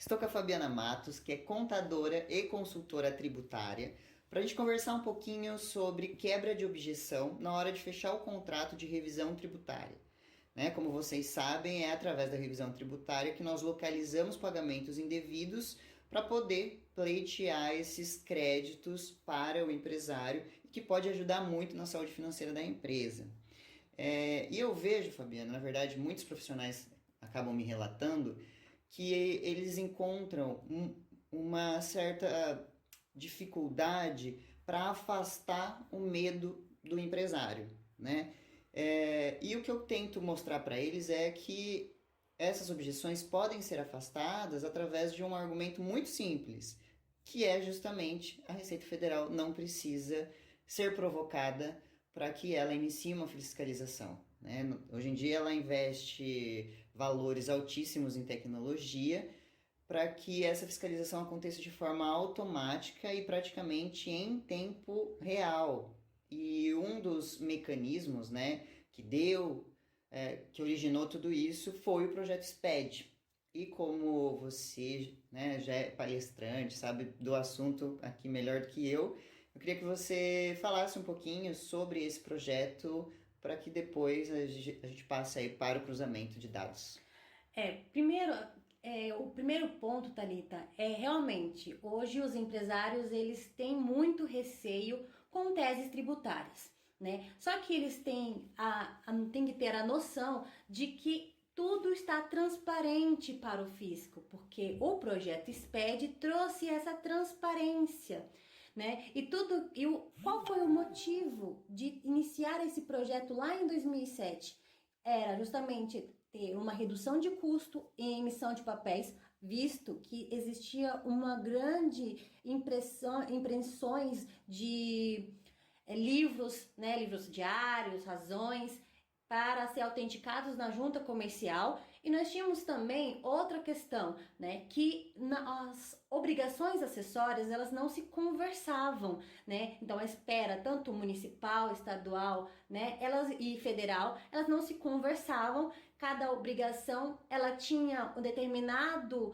Estou com a Fabiana Matos, que é contadora e consultora tributária, para a gente conversar um pouquinho sobre quebra de objeção na hora de fechar o contrato de revisão tributária. Né? Como vocês sabem, é através da revisão tributária que nós localizamos pagamentos indevidos para poder pleitear esses créditos para o empresário, que pode ajudar muito na saúde financeira da empresa. E eu vejo, Fabiana, na verdade, muitos profissionais acabam me relatando que eles encontram uma certa dificuldade para afastar o medo do empresário, né? E o que eu tento mostrar para eles é que essas objeções podem ser afastadas através de um argumento muito simples, que é justamente a Receita Federal não precisa ser provocada para que ela inicie uma fiscalização. Né? Hoje em dia ela investe valores altíssimos em tecnologia para que essa fiscalização aconteça de forma automática e praticamente em tempo real. E um dos mecanismos, né, que originou tudo isso foi o projeto SPED. E como você, né, já é palestrante, sabe do assunto aqui melhor do que eu queria que você falasse um pouquinho sobre esse projeto para que depois a gente passe aí para o cruzamento de dados. O primeiro ponto, Thalita, é realmente, hoje os empresários, eles têm muito receio com teses tributárias, né? Só que eles têm que ter a noção de que tudo está transparente para o fisco, porque o projeto SPED trouxe essa transparência, né? Qual foi o motivo de iniciar esse projeto lá em 2007? Era justamente ter uma redução de custo em emissão de papéis, visto que existia uma grande impressões de livros, né, livros diários, razões, para ser autenticados na junta comercial. E nós tínhamos também outra questão, né, que as obrigações acessórias, elas não se conversavam, né? Então a espera, tanto municipal, estadual, né, e federal, elas não se conversavam. Cada obrigação, ela tinha um determinado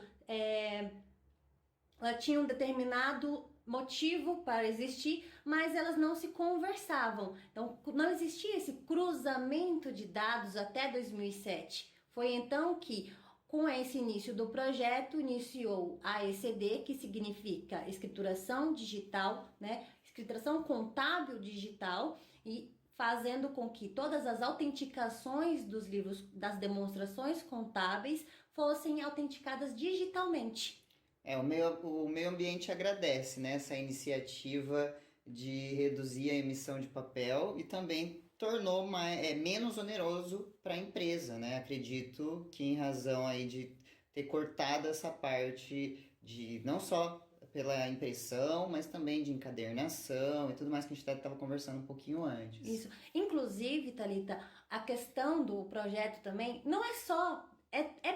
motivo para existir, mas elas não se conversavam. Então, não existia esse cruzamento de dados até 2007. Foi então que, com esse início do projeto, iniciou a ECD, que significa escrituração digital, né? Escrituração contábil digital, e fazendo com que todas as autenticações dos livros, das demonstrações contábeis, fossem autenticadas digitalmente. O meio ambiente agradece, né, essa iniciativa de reduzir a emissão de papel e também tornou menos oneroso para a empresa, né? Acredito que em razão aí de ter cortado essa parte de não só pela impressão, mas também de encadernação e tudo mais que a gente estava conversando um pouquinho antes. Isso. Inclusive, Thalita, a questão do projeto também não é só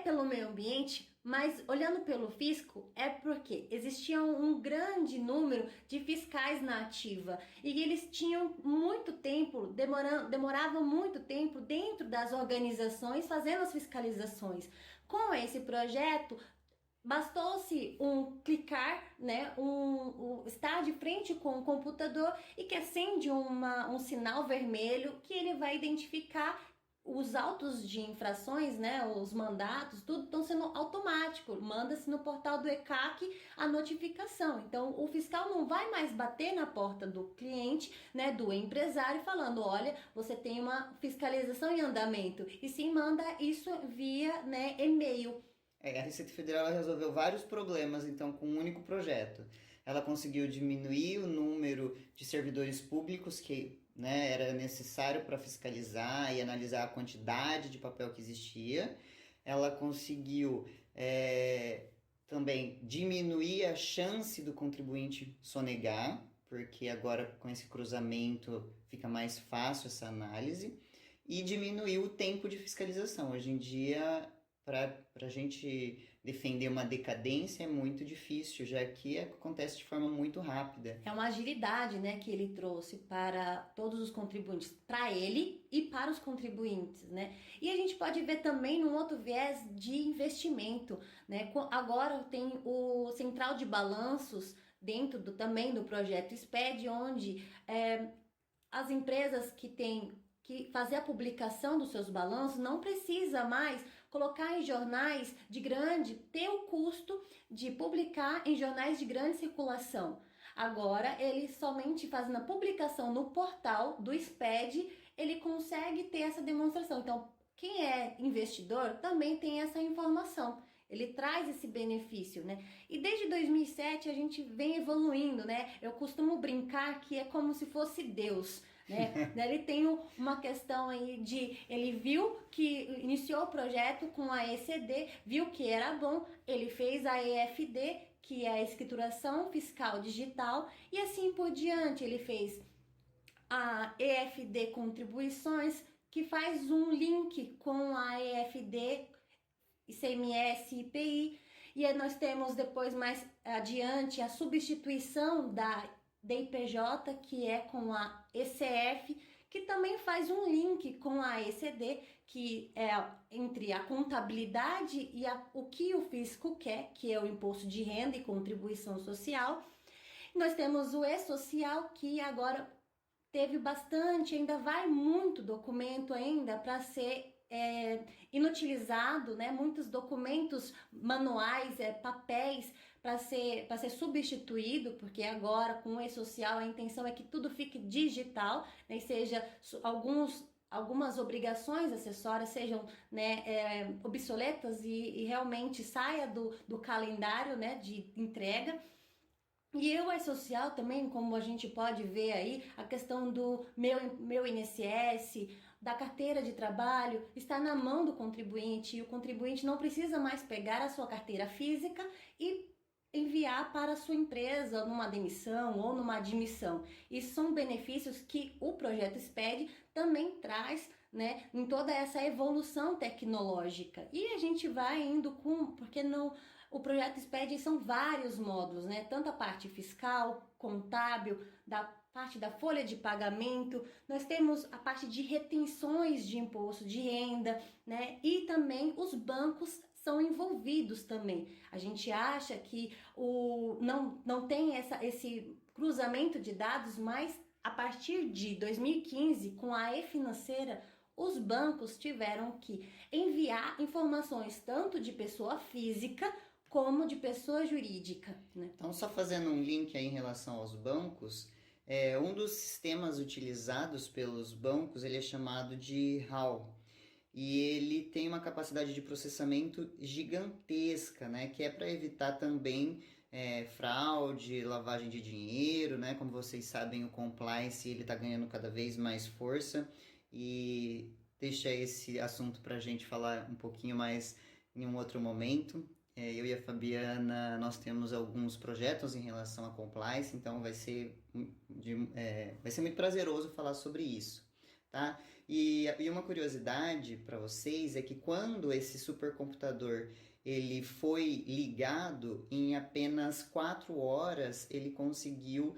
pelo meio ambiente, mas olhando pelo fisco, é porque existia um grande número de fiscais na ativa e eles tinham muito tempo, demoravam muito tempo dentro das organizações fazendo as fiscalizações. Com esse projeto, bastou-se clicar, né, estar de frente com o computador e que acende um sinal vermelho que ele vai identificar os autos de infrações, né, os mandatos, tudo estão sendo automático, manda-se no portal do ECAC a notificação. Então, o fiscal não vai mais bater na porta do cliente, né, do empresário, falando, olha, você tem uma fiscalização em andamento, e sim manda isso via, né, e-mail. A Receita Federal resolveu vários problemas, então, com um único projeto. Ela conseguiu diminuir o número de servidores públicos que, né, era necessário para fiscalizar e analisar a quantidade de papel que existia. Ela conseguiu também diminuir a chance do contribuinte sonegar, porque agora com esse cruzamento fica mais fácil essa análise, e diminuiu o tempo de fiscalização. Hoje em dia, para a gente defender uma decadência é muito difícil, já que acontece de forma muito rápida. É uma agilidade, né, que ele trouxe para todos os contribuintes, para ele e para os contribuintes, né? E a gente pode ver também num outro viés de investimento, né? Agora tem o Central de Balanços dentro também do projeto SPED, onde as empresas que têm que fazer a publicação dos seus balanços não precisa mais colocar em jornais de ter o custo de publicar em jornais de grande circulação. Agora, ele somente fazendo a publicação no portal do SPED, ele consegue ter essa demonstração. Então, quem é investidor também tem essa informação. Ele traz esse benefício, né? E desde 2007 a gente vem evoluindo, né? Eu costumo brincar que é como se fosse Deus. Né? Ele tem uma questão aí ele viu que iniciou o projeto com a ECD, viu que era bom, ele fez a EFD, que é a escrituração fiscal digital, e assim por diante. Ele fez a EFD contribuições, que faz um link com a EFD ICMS e IPI, e aí nós temos depois mais adiante a substituição da IPJ, que é com a ECF, que também faz um link com a ECD, que é entre a contabilidade e o que o fisco quer, que é o imposto de renda e contribuição social. Nós temos o E-Social, que agora teve bastante, ainda vai muito documento ainda para ser inutilizado, né? Muitos documentos manuais, papéis para ser substituído, porque agora com o E-Social a intenção é que tudo fique digital, né? E seja algumas obrigações acessórias sejam, né, obsoletas e realmente saia do calendário, né, de entrega. E o E-Social também, como a gente pode ver aí, a questão do meu INSS, da carteira de trabalho, está na mão do contribuinte, e o contribuinte não precisa mais pegar a sua carteira física e enviar para a sua empresa numa demissão ou numa admissão. Isso são benefícios que o projeto SPED também traz, né, em toda essa evolução tecnológica. E a gente vai indo porque não... O projeto SPED são vários módulos, né? Tanto a parte fiscal, contábil, da parte da folha de pagamento, nós temos a parte de retenções de imposto de renda, né? E também os bancos são envolvidos também. A gente acha que não tem esse cruzamento de dados, mas a partir de 2015, com a e-financeira, os bancos tiveram que enviar informações tanto de pessoa física como de pessoa jurídica, né? Então, só fazendo um link aí em relação aos bancos, um dos sistemas utilizados pelos bancos, ele é chamado de RAW, e ele tem uma capacidade de processamento gigantesca, né? Que é para evitar também fraude, lavagem de dinheiro, né? Como vocês sabem, o compliance ele está ganhando cada vez mais força, e deixa esse assunto para a gente falar um pouquinho mais em um outro momento. Eu e a Fabiana, nós temos alguns projetos em relação a compliance, então vai ser muito prazeroso falar sobre isso, tá? E uma curiosidade para vocês é que quando esse supercomputador ele foi ligado, em apenas 4 horas ele conseguiu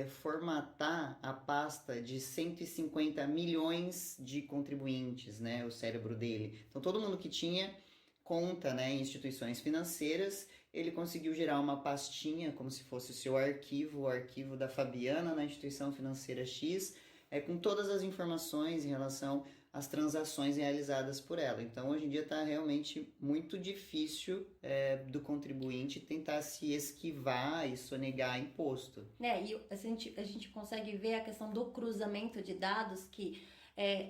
formatar a pasta de 150 milhões de contribuintes, né? O cérebro dele. Então todo mundo que tinha conta, né, em instituições financeiras, ele conseguiu gerar uma pastinha como se fosse o seu arquivo, o arquivo da Fabiana na instituição financeira X, com todas as informações em relação às transações realizadas por ela. Então, hoje em dia está realmente muito difícil do contribuinte tentar se esquivar e sonegar imposto. E a gente consegue ver a questão do cruzamento de dados, que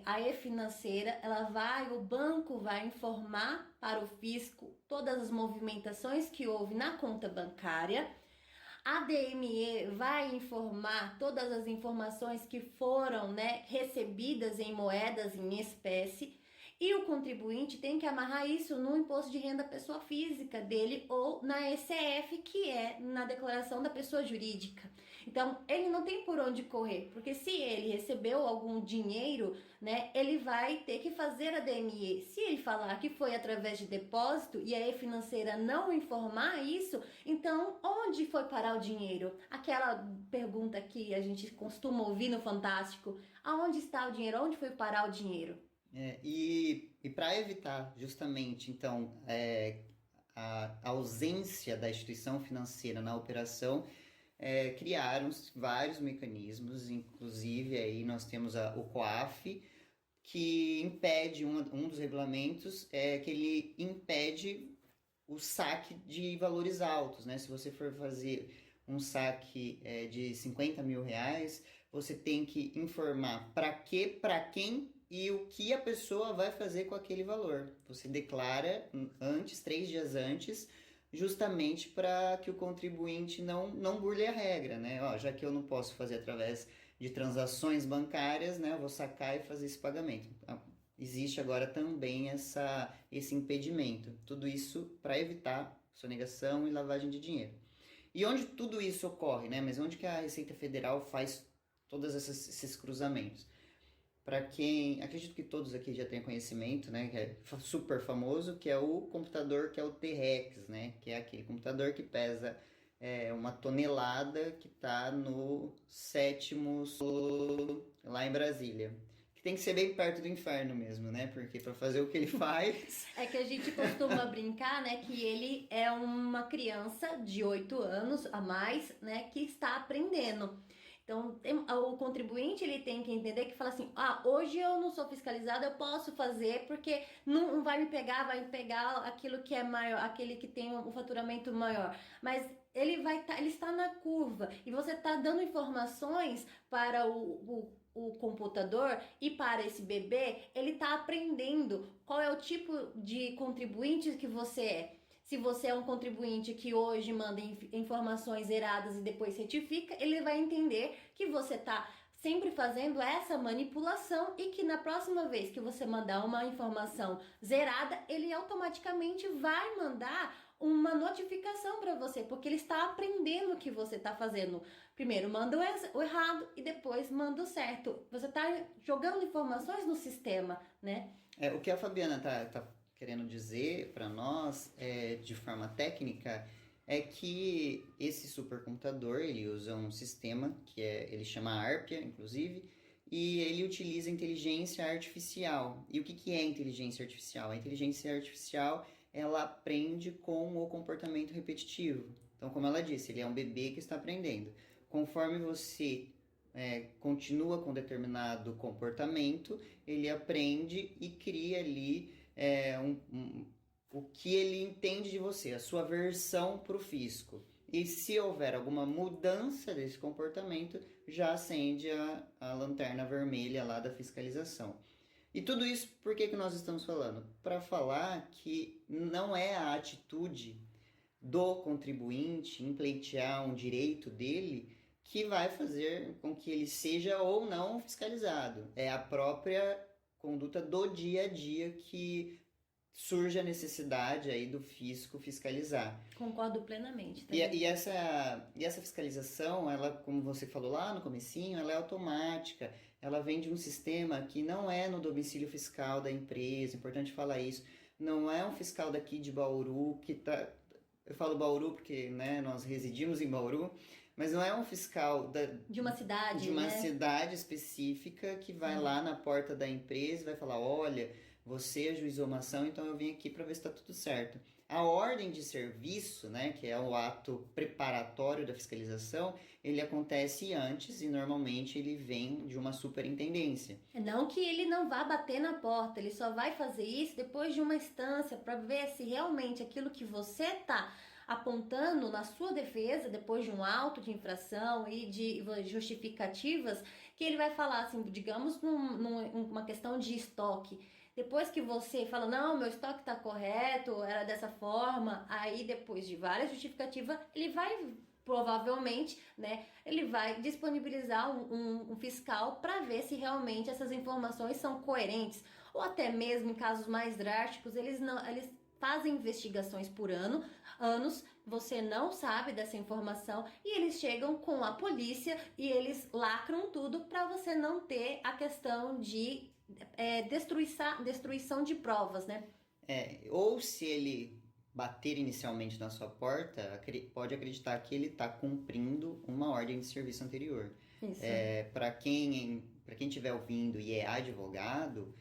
a e-financeira, o banco vai informar para o fisco todas as movimentações que houve na conta bancária, a DME vai informar todas as informações que foram, né, recebidas em moedas, em espécie, E o contribuinte tem que amarrar isso no imposto de renda pessoa física dele ou na ECF, que é na declaração da pessoa jurídica. Então, ele não tem por onde correr, porque se ele recebeu algum dinheiro, né, ele vai ter que fazer a DME. Se ele falar que foi através de depósito e a E-Financeira não informar isso, então onde foi parar o dinheiro? Aquela pergunta que a gente costuma ouvir no Fantástico, aonde está o dinheiro? Onde foi parar o dinheiro? E para evitar justamente, então, a ausência da instituição financeira na operação, criaram vários mecanismos, inclusive aí nós temos o COAF, que impede, um dos regulamentos é que ele impede o saque de valores altos, né? Se você for fazer um saque de 50 mil reais, você tem que informar para quem e o que a pessoa vai fazer com aquele valor. Você declara antes, 3 dias antes, justamente para que o contribuinte não burle a regra, né? Ó, já que eu não posso fazer através de transações bancárias, né? Eu vou sacar e fazer esse pagamento. Então, existe agora também esse impedimento. Tudo isso para evitar sonegação e lavagem de dinheiro. E onde tudo isso ocorre, né? Mas onde que a Receita Federal faz todos esses cruzamentos? Para quem, acredito que todos aqui já têm conhecimento, né, que é super famoso, que é o computador, que é o T-Rex, né, que é aquele computador que pesa 1 tonelada, que está no 7º solo lá em Brasília. Que tem que ser bem perto do inferno mesmo, né, porque para fazer o que ele faz... É que a gente costuma brincar, né, que ele é uma criança de 8 anos a mais, né, que está aprendendo. Então, o contribuinte, ele tem que entender que fala assim, hoje eu não sou fiscalizado, eu posso fazer porque não vai me pegar, vai me pegar aquilo que é maior, aquele que tem um faturamento maior. Mas ele está na curva e você está dando informações para o computador e para esse bebê, ele está aprendendo qual é o tipo de contribuinte que você é. Se você é um contribuinte que hoje manda informações zeradas e depois retifica, ele vai entender que você está sempre fazendo essa manipulação e que na próxima vez que você mandar uma informação zerada, ele automaticamente vai mandar uma notificação para você, porque ele está aprendendo o que você está fazendo. Primeiro manda o errado e depois manda o certo. Você está jogando informações no sistema, né? O que a Fabiana tá querendo dizer para nós, de forma técnica, é que esse supercomputador, ele usa um sistema que ele chama ARPA, inclusive, e ele utiliza inteligência artificial. E o que é inteligência artificial? A inteligência artificial, ela aprende com o comportamento repetitivo. Então, como ela disse, ele é um bebê que está aprendendo. Conforme você continua com determinado comportamento, ele aprende e cria ali o que ele entende de você, a sua versão para o fisco. E se houver alguma mudança desse comportamento, já acende a lanterna vermelha lá da fiscalização. E tudo isso, por que nós estamos falando? Para falar que não é a atitude do contribuinte em pleitear um direito dele que vai fazer com que ele seja ou não fiscalizado. É a própria conduta do dia a dia que surge a necessidade aí do fisco fiscalizar. Concordo plenamente. E essa fiscalização, ela, como você falou lá no comecinho, ela é automática. Ela vem de um sistema que não é no domicílio fiscal da empresa, importante falar isso. Não é um fiscal daqui de Bauru que tá... Eu falo Bauru porque, né, nós residimos em Bauru, mas não é um fiscal de uma cidade, de uma cidade específica que vai lá na porta da empresa e vai falar, olha, você ajuizou uma ação, então eu vim aqui para ver se está tudo certo. A ordem de serviço, né, que é o ato preparatório da fiscalização, ele acontece antes e normalmente ele vem de uma superintendência. Não que ele não vá bater na porta, ele só vai fazer isso depois de uma instância para ver se realmente aquilo que você está apontando na sua defesa, depois de um auto de infração e de justificativas, que ele vai falar assim, digamos, numa questão de estoque. Depois que você fala, não, meu estoque está correto, era dessa forma, aí depois de várias justificativas, ele vai provavelmente, né, ele vai disponibilizar um fiscal para ver se realmente essas informações são coerentes. ou até mesmo em casos mais drásticos, eles fazem investigações por anos, você não sabe dessa informação e eles chegam com a polícia e eles lacram tudo para você não ter a questão de destruição de provas, né? Ou se ele bater inicialmente na sua porta, pode acreditar que ele está cumprindo uma ordem de serviço anterior. Isso. Para quem estiver ouvindo e é advogado,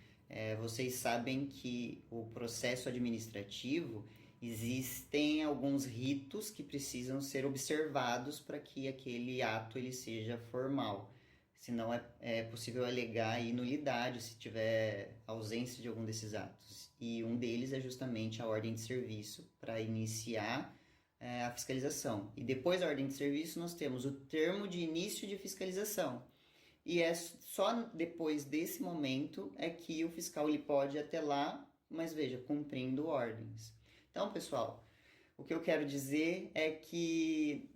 vocês sabem que o processo administrativo existem alguns ritos que precisam ser observados para que aquele ato ele seja formal. Senão é possível alegar aí nulidade se tiver ausência de algum desses atos. E um deles é justamente a ordem de serviço para iniciar a fiscalização. E depois da ordem de serviço nós temos o termo de início de fiscalização. E é só depois desse momento é que o fiscal ele pode ir até lá, mas veja, cumprindo ordens. Então, pessoal, o que eu quero dizer é que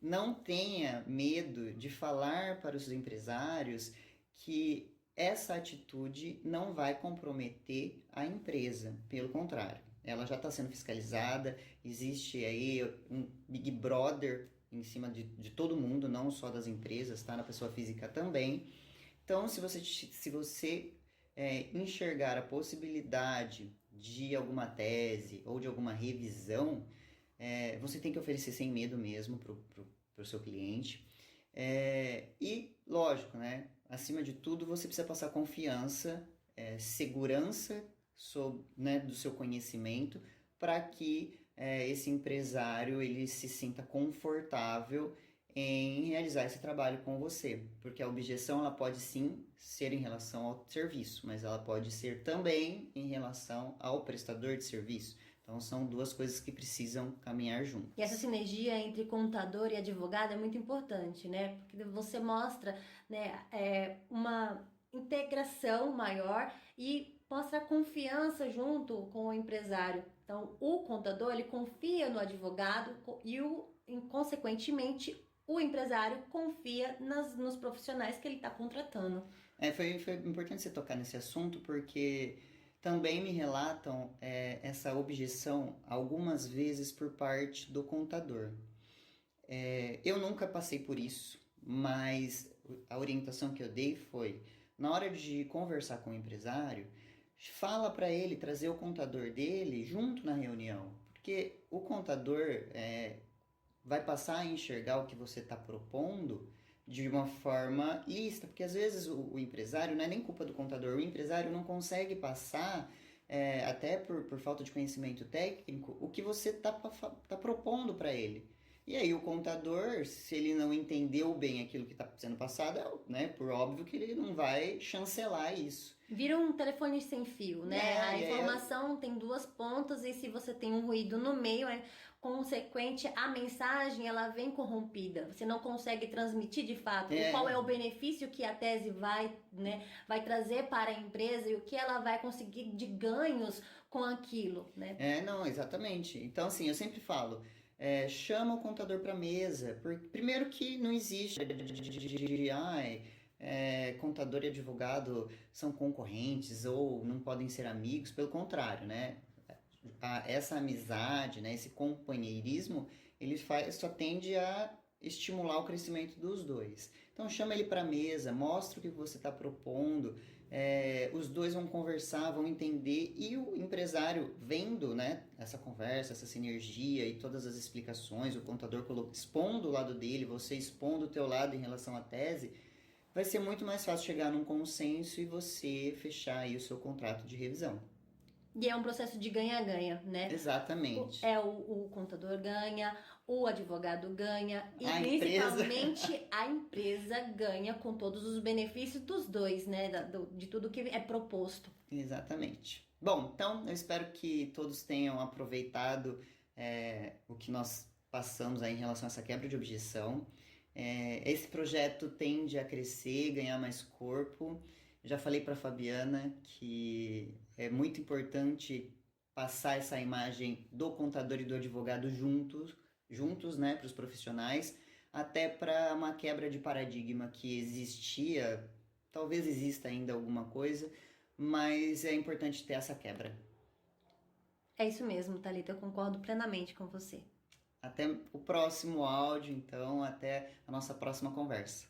não tenha medo de falar para os empresários que essa atitude não vai comprometer a empresa. Pelo contrário, ela já está sendo fiscalizada, existe aí um Big Brother em cima de todo mundo, não só das empresas, tá? Na pessoa física também. Então, se você enxergar a possibilidade de alguma tese ou de alguma revisão, você tem que oferecer sem medo mesmo para o seu cliente. E, lógico, né? Acima de tudo, você precisa passar confiança, segurança do seu conhecimento para que esse empresário ele se sinta confortável em realizar esse trabalho com você, porque a objeção ela pode sim ser em relação ao serviço, mas ela pode ser também em relação ao prestador de serviço. Então são duas coisas que precisam caminhar juntas. E essa sinergia entre contador e advogado é muito importante, né? Porque você mostra, né, uma integração maior e mostra confiança junto com o empresário. Então, o contador ele confia no advogado e consequentemente o empresário confia nos profissionais que ele está contratando. Foi importante você tocar nesse assunto porque também me relatam essa objeção algumas vezes por parte do contador. Eu nunca passei por isso, mas a orientação que eu dei foi, na hora de conversar com o empresário, fala para ele trazer o contador dele junto na reunião, porque o contador vai passar a enxergar o que você está propondo de uma forma lícita, porque às vezes o empresário, não é nem culpa do contador, o empresário não consegue passar, até por falta de conhecimento técnico, o que você tá propondo para ele. E aí o contador, se ele não entendeu bem aquilo que está sendo passado, né, por óbvio que ele não vai chancelar isso. Vira um telefone sem fio, né? A informação tem duas pontas e se você tem um ruído no meio, consequente, a mensagem ela vem corrompida. Você não consegue transmitir de fato qual é o benefício que a tese vai trazer para a empresa e o que ela vai conseguir de ganhos com aquilo, né? Não, exatamente. Então, assim, eu sempre falo, chama o contador para a mesa. Primeiro que não existe contador e advogado são concorrentes ou não podem ser amigos, pelo contrário, né? Essa amizade, né, esse companheirismo, ele só tende a estimular o crescimento dos dois. Então chama ele para a mesa, mostra o que você está propondo, os dois vão conversar, vão entender e o empresário vendo, né, essa conversa, essa sinergia e todas as explicações, o contador expondo o lado dele, você expondo o teu lado em relação à tese, vai ser muito mais fácil chegar num consenso e você fechar aí o seu contrato de revisão. E é um processo de ganha-ganha, né? Exatamente. O contador ganha, o advogado ganha e principalmente a empresa ganha com todos os benefícios dos dois, né? De tudo que é proposto. Exatamente. Bom, então eu espero que todos tenham aproveitado o que nós passamos aí em relação a essa quebra de objeção. Esse projeto tende a crescer, ganhar mais corpo. Já falei para a Fabiana que é muito importante passar essa imagem do contador e do advogado juntos, né, para os profissionais, até para uma quebra de paradigma que existia, talvez exista ainda alguma coisa, mas é importante ter essa quebra. É isso mesmo, Thalita, eu concordo plenamente com você. Até o próximo áudio, então, até a nossa próxima conversa.